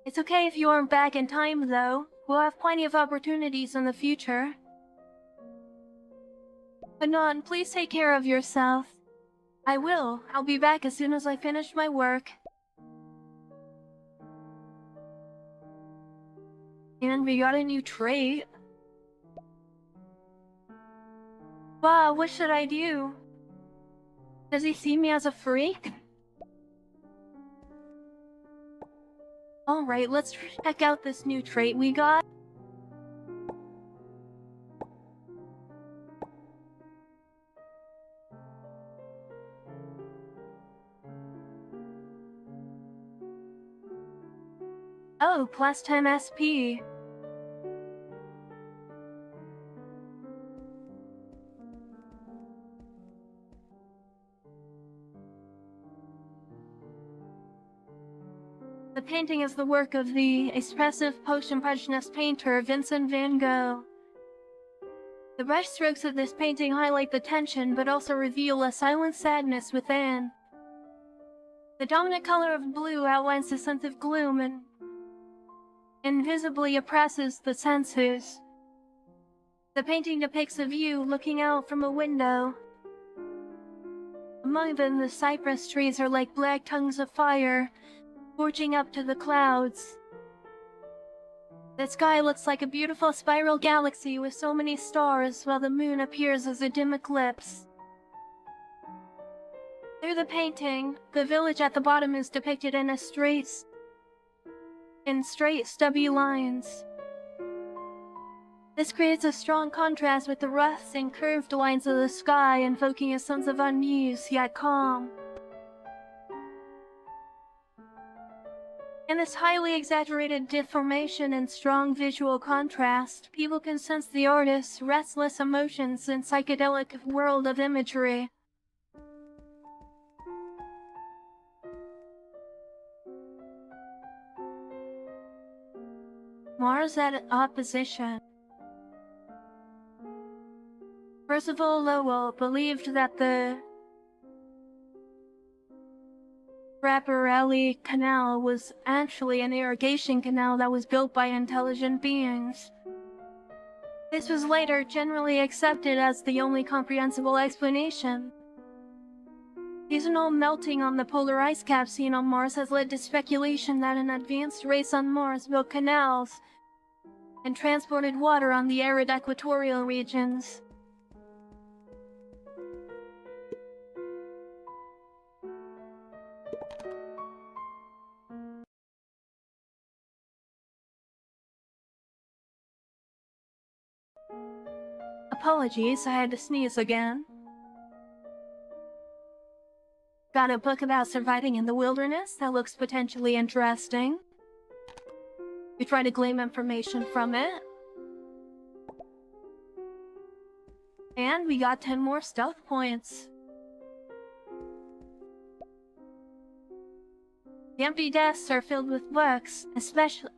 S1: It's okay if you aren't back in time, though. We'll have plenty of opportunities in the future. Anon, please take care of yourself. I will. I'll be back as soon as I finish my work. And we got a new trait. Wow, what should I do? Does he see me as a freak? Alright, let's check out this new trait we got. Oh, plus 10 SP. The painting is the work of the expressive post-impressionist painter Vincent van Gogh. The brush strokes of this painting highlight the tension but also reveal a silent sadness within. The dominant color of blue outlines the sense of gloom and invisibly oppresses the senses. The painting depicts a view looking out from a window. Among them, the cypress trees are like black tongues of fire, scorching up to the clouds. The sky looks like a beautiful spiral galaxy with so many stars, while the moon appears as a dim eclipse. Through the painting, the village at the bottom is depicted in straight, stubby lines. This creates a strong contrast with the rough and curved lines of the sky, invoking a sense of unease yet calm. In this highly exaggerated deformation and strong visual contrast, people can sense the artist's restless emotions and psychedelic world of imagery. Mars at opposition. Percival Lowell believed that the Rapparelli Canal was actually an irrigation canal that was built by intelligent beings. This was later generally accepted as the only comprehensible explanation. Seasonal melting on the polar ice cap seen on Mars has led to speculation that an advanced race on Mars built canals and transported water on the arid equatorial regions. Apologies, I had to sneeze again. Got a book about surviving in the wilderness that looks potentially interesting. We try to glean information from it. And we got 10 more stealth points. The empty desks are filled with books, especially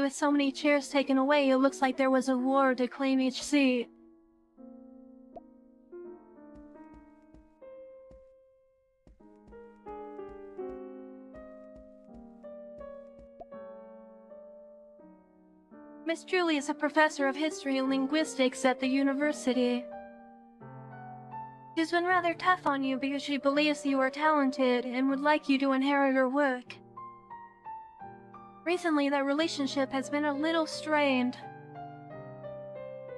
S1: with so many chairs taken away. It looks like there was a war to claim each seat. Miss Chylli is a professor of history and linguistics at the university. She's been rather tough on you because she believes you are talented and would like you to inherit her work. Recently, that relationship has been a little strained.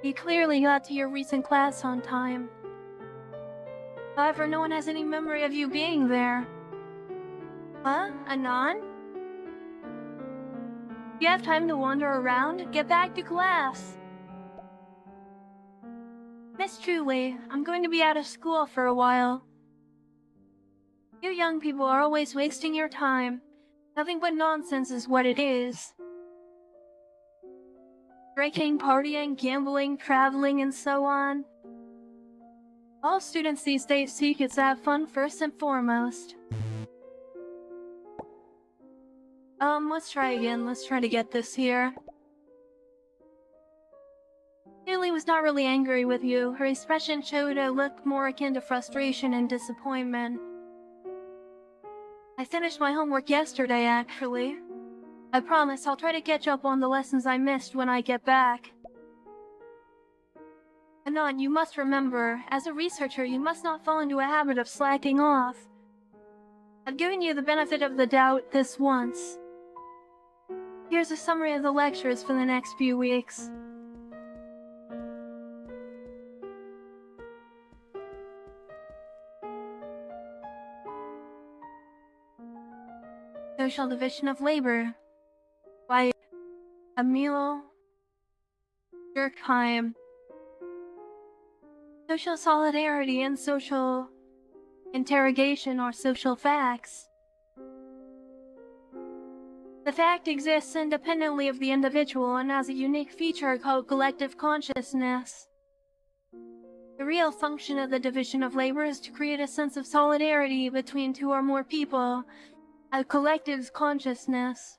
S1: You clearly got to your recent class on time. However, no one has any memory of you being there. Huh? Anon? You have time to wander around? Get back to class! Miss Chylli, I'm going to be out of school for a while. You young people are always wasting your time. Nothing but nonsense is what it is. Drinking, partying, gambling, traveling, and so on. All students these days seek is to have fun first and foremost. Let's try again. Let's try to get this here. Chylli was not really angry with you. Her expression showed a look more akin to frustration and disappointment. I finished my homework yesterday, actually. I promise I'll try to catch up on the lessons I missed when I get back. Anon, you must remember, as a researcher, you must not fall into a habit of slacking off. I've given you the benefit of the doubt this once. Here's a summary of the lectures for the next few weeks. Social Division of Labor by Emil Durkheim. Social solidarity and social interrogation or social facts. The fact exists independently of the individual and has a unique feature called collective consciousness. The real function of the division of labor is to create a sense of solidarity between two or more people, a collective consciousness.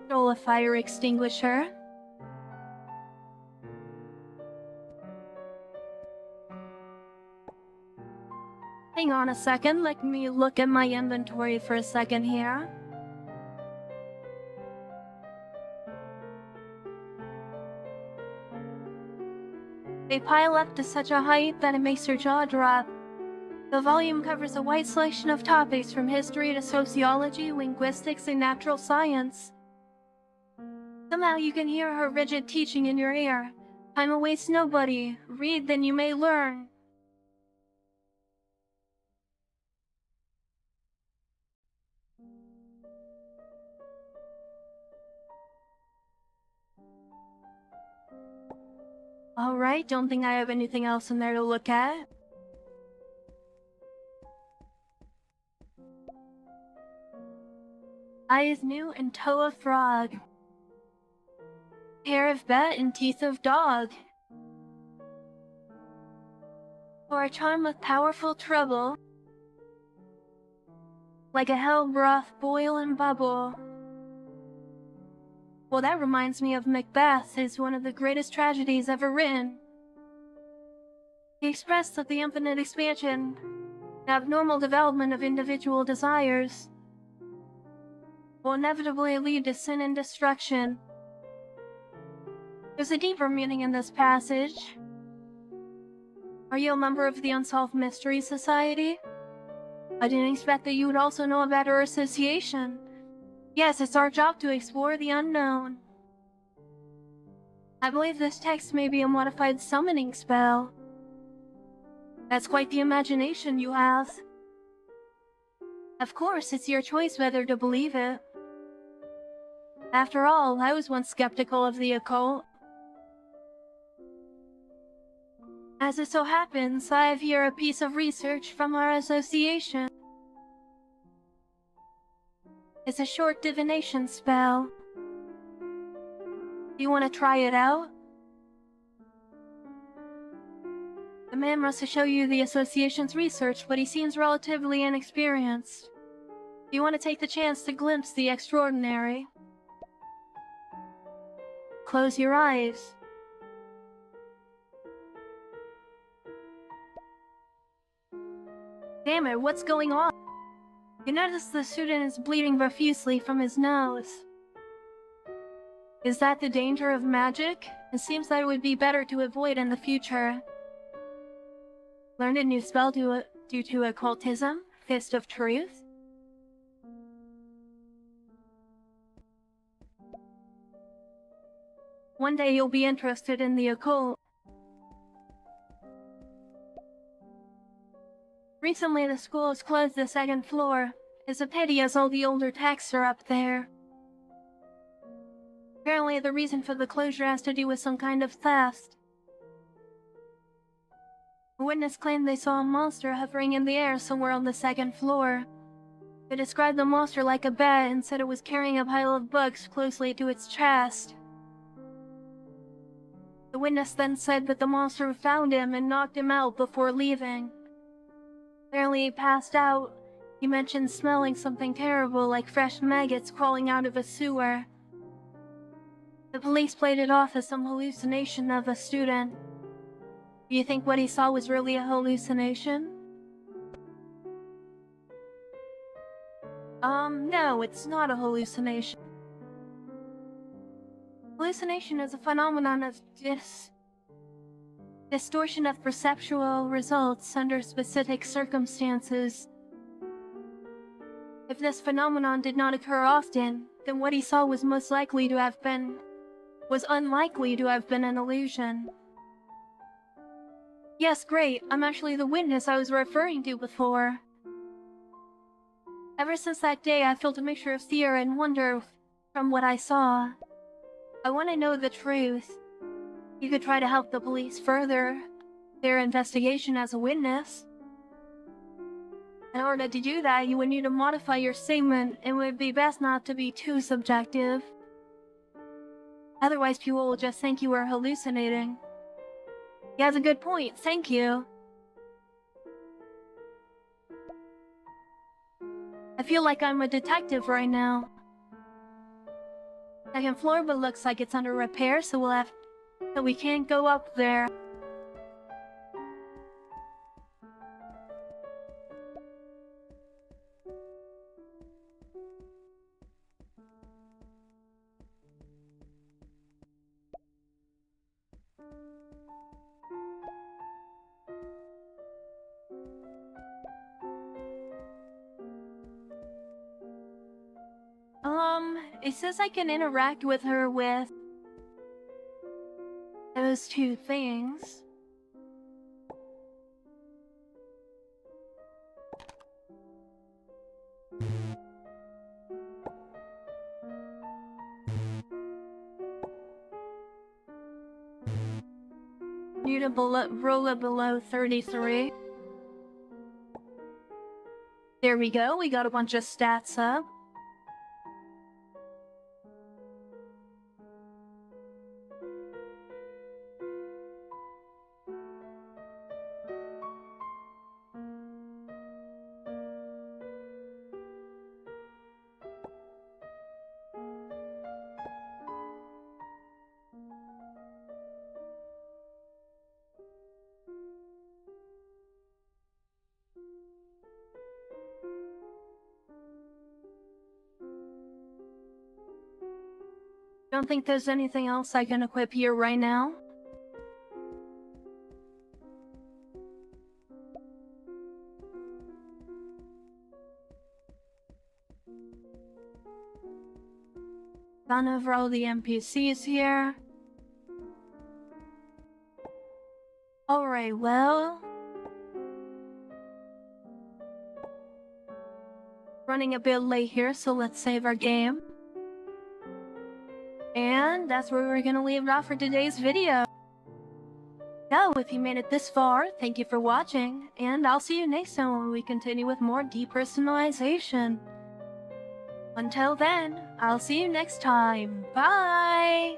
S1: Stole a fire extinguisher. Hang on a second, let me look at my inventory for a second here. They pile up to such a height that it makes your jaw drop. The volume covers a wide selection of topics from history to sociology, linguistics, and natural science. Somehow you can hear her rigid teaching in your ear. Time awaits nobody. Read, then you may learn. Alright, don't think I have anything else in there to look at. Eyes new and toe of frog. Hair of bat and teeth of dog. For a charm with powerful trouble. Like a hell broth boil and bubble. Well, that reminds me of Macbeth, is one of the greatest tragedies ever written. He expressed that the infinite expansion and abnormal development of individual desires will inevitably lead to sin and destruction. There's a deeper meaning in this passage. Are you a member of the Unsolved Mysteries Society? I didn't expect that you would also know about our association. Yes, it's our job to explore the unknown. I believe this text may be a modified summoning spell. That's quite the imagination you have. Of course, it's your choice whether to believe it. After all, I was once skeptical of the occult. As it so happens, I have here a piece of research from our association. It's a short divination spell. Do you want to try it out? The man wants to show you the association's research, but he seems relatively inexperienced. Do you want to take the chance to glimpse the extraordinary? Close your eyes. Damn it, what's going on? You notice the student is bleeding profusely from his nose. Is that the danger of magic? It seems that it would be better to avoid in the future. Learned a new spell due to occultism? Fist of Truth? One day you'll be interested in the occult. Recently the school has closed the second floor. It's a pity as all the older texts are up there. Apparently the reason for the closure has to do with some kind of theft. A witness claimed they saw a monster hovering in the air somewhere on the second floor. They described the monster like a bat and said it was carrying a pile of books closely to its chest. The witness then said that the monster found him and knocked him out before leaving. Apparently he passed out. He mentioned smelling something terrible like fresh maggots crawling out of a sewer. The police played it off as some hallucination of a student. Do you think what he saw was really a hallucination? No, it's not a hallucination. Hallucination is a phenomenon of distortion of perceptual results under specific circumstances. If this phenomenon did not occur often, then what he saw was unlikely to have been an illusion. Yes, great. I'm actually the witness I was referring to before. Ever since that day, I felt a mixture of fear and wonder from what I saw. I want to know the truth. You could try to help the police further their investigation as a witness. In order to do that, you would need to modify your statement. It would be best not to be too subjective. Otherwise, people will just think you are hallucinating. He has a good point, thank you. I feel like I'm a detective right now. Second floor, but looks like it's under repair, so we can't go up there. It says I can interact with her with those two things. Need to roll it below 33. There we go, we got a bunch of stats up. Don't think there's anything else I can equip here right now. Gone over all the NPCs here. Alright, well... running a bit late here, so let's save our game. And that's where we're gonna leave it off for today's video. So, if you made it this far, thank you for watching, and I'll see you next time when we continue with more depersonalization. Until then, I'll see you next time. Bye!